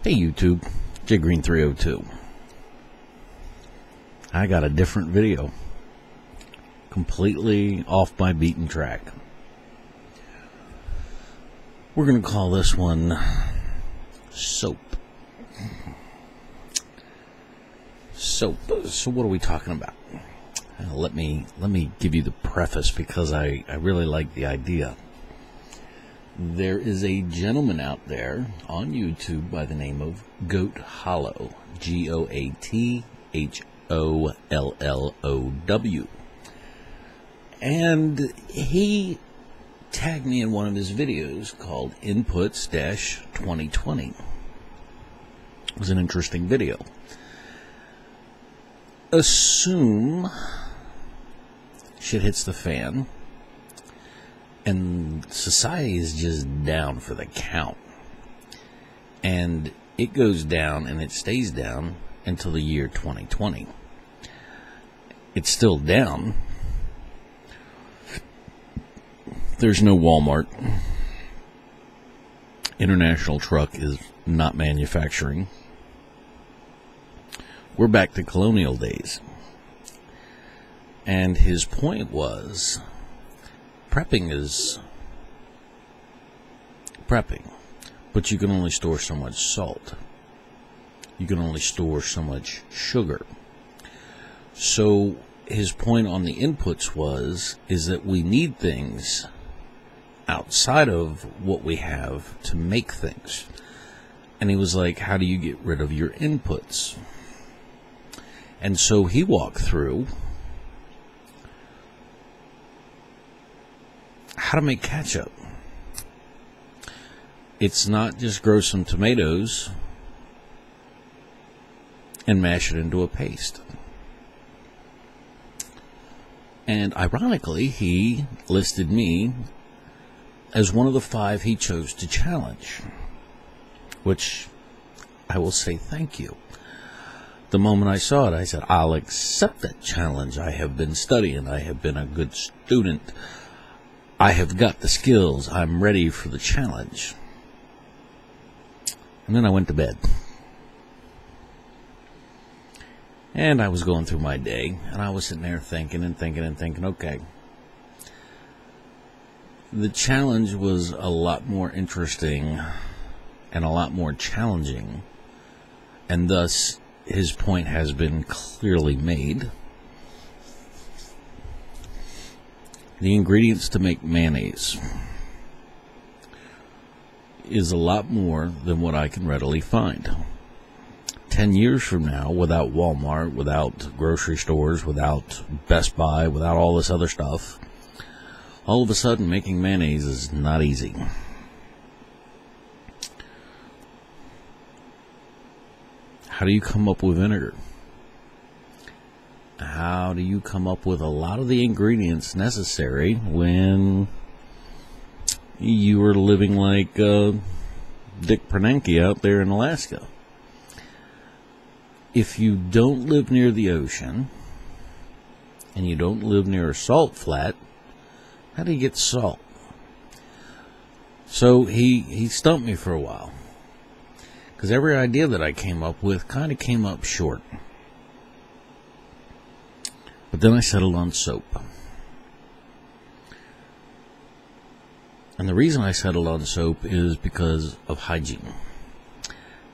Hey YouTube, JGreen302. I got a different video. Completely off my beaten track. We're going to call this one Soap. Soap. So what are we talking about? Let me give you the preface because I really like the idea. There is a gentleman out there on YouTube by the name of Goat Hollow, GOATHOLLOW, and he tagged me in one of his videos called Inputs-2020. It was an interesting video. Assume shit hits the fan and society is just down for the count, and it goes down and it stays down until the year 2020. It's still down. There's no Walmart. International Truck is not manufacturing. We're back to colonial days. And his point was, prepping is prepping, but you can only store so much salt. You can only store so much sugar. So his point on the inputs is that we need things outside of what we have to make things. And he was like, how do you get rid of your inputs? And so he walked through how to make ketchup. It's not just grow some tomatoes and mash it into a paste. And ironically, he listed me as one of the 5 he chose to challenge, which I will say thank you. The moment I saw it, I said, I'll accept that challenge. I have been studying. I have been a good student. I have got the skills. I'm ready for the challenge. And then I went to bed. And I was going through my day, and I was sitting there thinking, okay. The challenge was a lot more interesting and a lot more challenging, and thus his point has been clearly made. The ingredients to make mayonnaise is a lot more than what I can readily find. 10 years from now, without Walmart, without grocery stores, without Best Buy, without all this other stuff, all of a sudden making mayonnaise is not easy. How do you come up with vinegar? How do you come up with a lot of the ingredients necessary when you are living like Dick Bernanke out there in Alaska? If you don't live near the ocean and you don't live near a salt flat, how do you get salt? So he stumped me for a while, because every idea that I came up with kind of came up short. But then I settled on soap. And the reason I settled on soap is because of hygiene.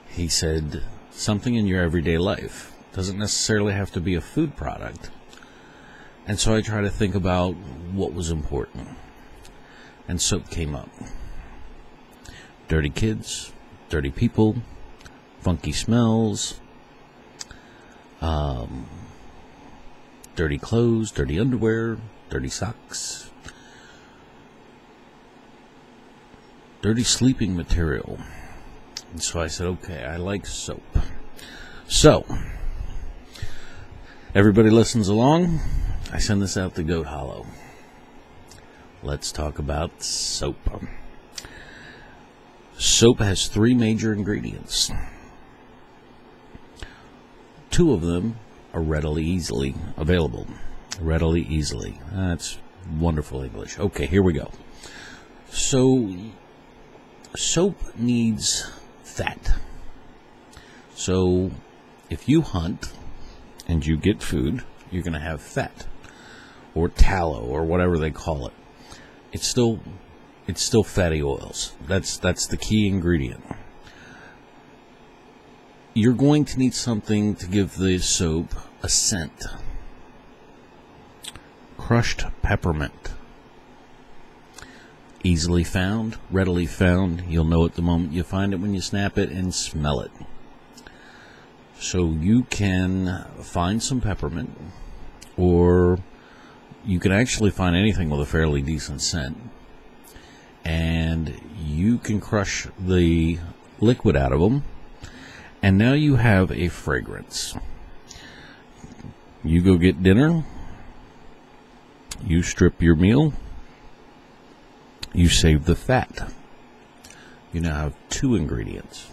He said, something in your everyday life doesn't necessarily have to be a food product. And so I try to think about what was important. And soap came up. Dirty kids, dirty people, funky smells, dirty clothes, dirty underwear, dirty socks, dirty sleeping material. And so I said, okay, I like soap. So, everybody listens along. I send this out to Goat Hollow. Let's talk about soap. Soap has 3 major ingredients. 2 of them are readily, easily available. Readily, easily. That's wonderful English. Okay, here we go. So, soap needs fat. So if you hunt and you get food, you're going to have fat or tallow or whatever they call it. It's still fatty oils. That's the key ingredient. You're going to need something to give the soap a scent. Crushed peppermint. Easily found, readily found. You'll know it the moment you find it when you snap it and smell it. So you can find some peppermint, or you can actually find anything with a fairly decent scent, and you can crush the liquid out of them, and now you have a fragrance. You go get dinner, you strip your meal, you save the fat. You now have 2 ingredients.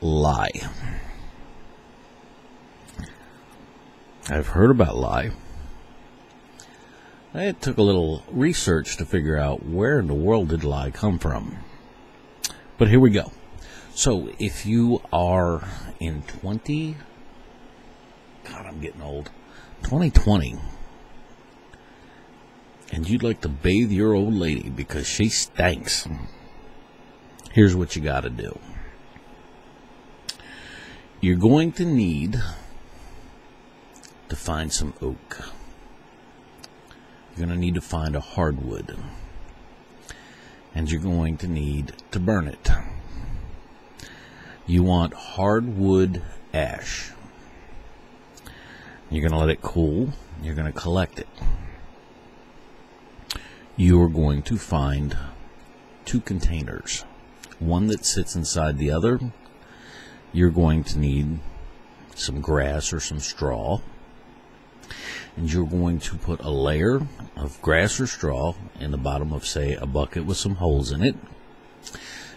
Lye. I've heard about lye. It took a little research to figure out where in the world did lye come from. But here we go. So if you are in 2020, and you'd like to bathe your old lady because she stinks, here's what you got to do. You're going to need to find some oak. You're going to need to find a hardwood. And you're going to need to burn it. You want hardwood ash. You're going to let it cool. You're going to collect it. You're going to find 2 containers. One that sits inside the other. You're going to need some grass or some straw. And you're going to put a layer of grass or straw in the bottom of, say, a bucket with some holes in it.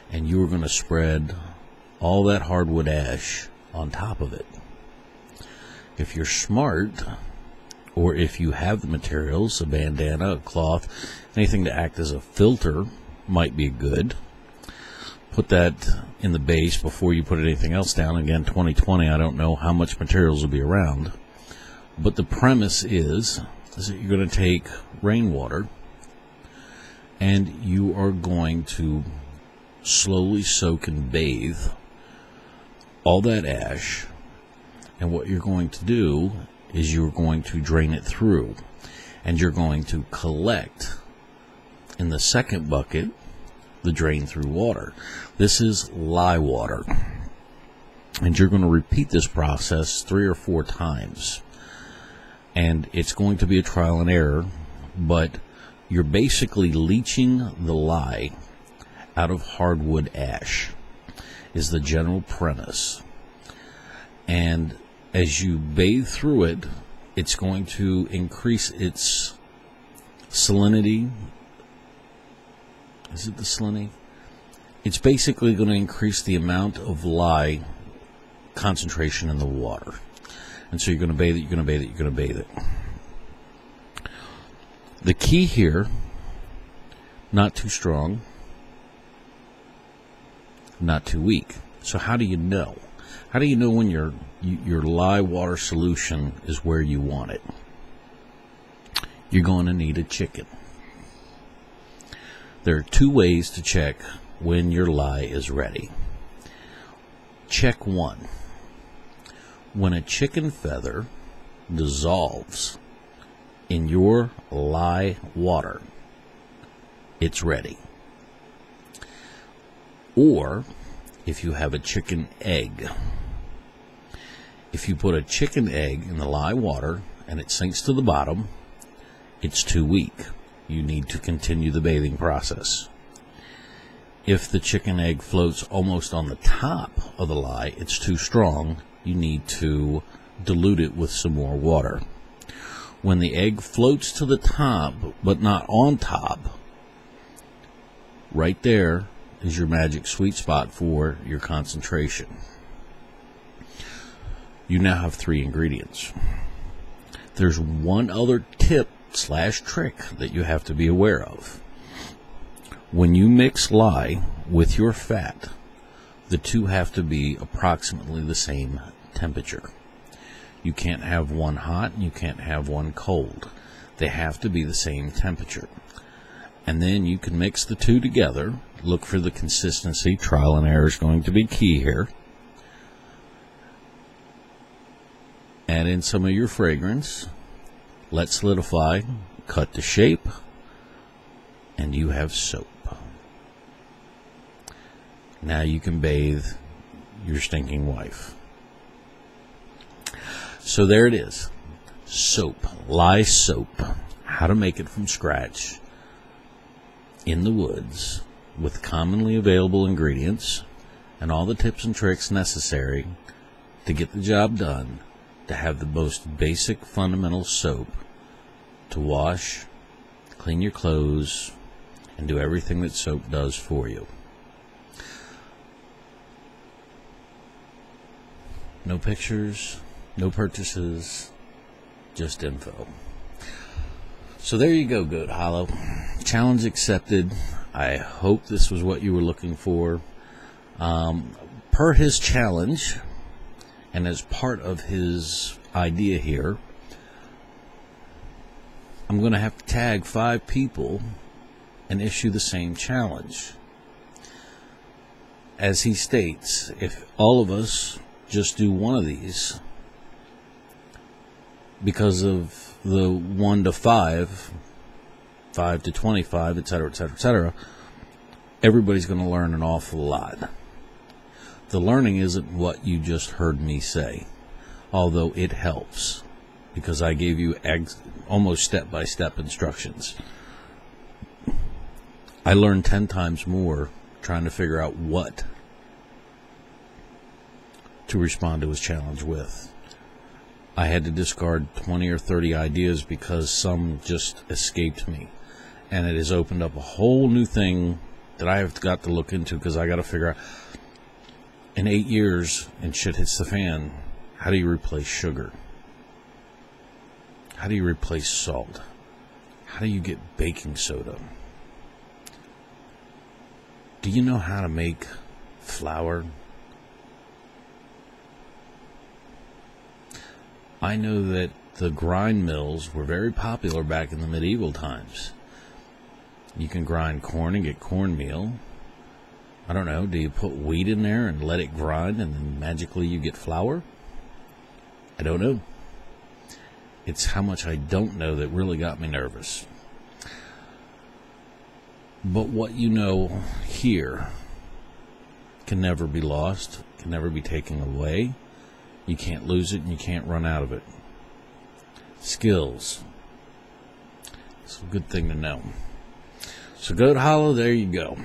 And you're going to spread all that hardwood ash on top of it. If you're smart, or if you have the materials, a bandana, a cloth, anything to act as a filter might be good. Put that in the base before you put anything else down. Again, 2020, I don't know how much materials will be around. But the premise is that you're going to take rainwater and you are going to slowly soak and bathe all that ash. And what you're going to do is you're going to drain it through, and you're going to collect in the second bucket the drain through water. This is lye water, and you're going to repeat this process 3 or 4 times, and it's going to be a trial and error, but you're basically leaching the lye out of hardwood ash is the general premise. And as you bathe through it, it's going to increase its salinity. Is it the salinity? It's basically going to increase the amount of lye concentration in the water. And so you're going to bathe it, you're going to bathe it, you're going to bathe it. The key here, not too strong, not too weak. So how do you know? How do you know when your lye water solution is where you want it? You're going to need a chicken. There are 2 ways to check when your lye is ready. Check 1. When a chicken feather dissolves in your lye water, it's ready. Or if you have a chicken egg. If you put a chicken egg in the lye water and it sinks to the bottom, it's too weak. You need to continue the bathing process. If the chicken egg floats almost on the top of the lye, it's too strong. You need to dilute it with some more water. When the egg floats to the top, but not on top, right there is your magic sweet spot for your concentration. You now have 3 ingredients. There's one other tip / trick that you have to be aware of. When you mix lye with your fat, the two have to be approximately the same temperature. You can't have one hot and you can't have one cold. They have to be the same temperature. And then you can mix the two together. Look for the consistency. Trial and error is going to be key here. Add in some of your fragrance. Let solidify. Cut to shape. And you have soap. Now you can bathe your stinking wife. So there it is. Soap. Lye soap. How to make it from scratch in the woods with commonly available ingredients and all the tips and tricks necessary to get the job done, to have the most basic fundamental soap to wash, clean your clothes, and do everything that soap does for you. No pictures, no purchases, just info. So there you go, Goat Hollow. Challenge accepted. I hope this was what you were looking for. Per his challenge, and as part of his idea here, I'm going to have to tag 5 people and issue the same challenge. As he states, if all of us just do one of these, because of the 1 to 5, 5 to 25, etc., etc., etc., everybody's going to learn an awful lot. The learning isn't what you just heard me say, although it helps, because I gave you almost step-by-step instructions. I learned 10 times more trying to figure out what to respond to his challenge with. I had to discard 20 or 30 ideas because some just escaped me. And it has opened up a whole new thing that I have got to look into, because I got to figure out, in 8 years and shit hits the fan, how do you replace sugar? How do you replace salt? How do you get baking soda? Do you know how to make flour? I know that the grind mills were very popular back in the medieval times. You can grind corn and get cornmeal. I don't know, do you put wheat in there and let it grind and then magically you get flour? I don't know. It's how much I don't know that really got me nervous. But what you know here can never be lost, can never be taken away. You can't lose it and you can't run out of it. Skills. It's a good thing to know. So Goat Hollow, there you go.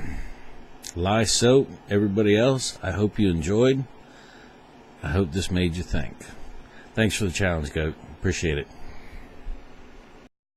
Lye soap. Everybody else, I hope you enjoyed. I hope this made you think. Thanks for the challenge, Goat. Appreciate it.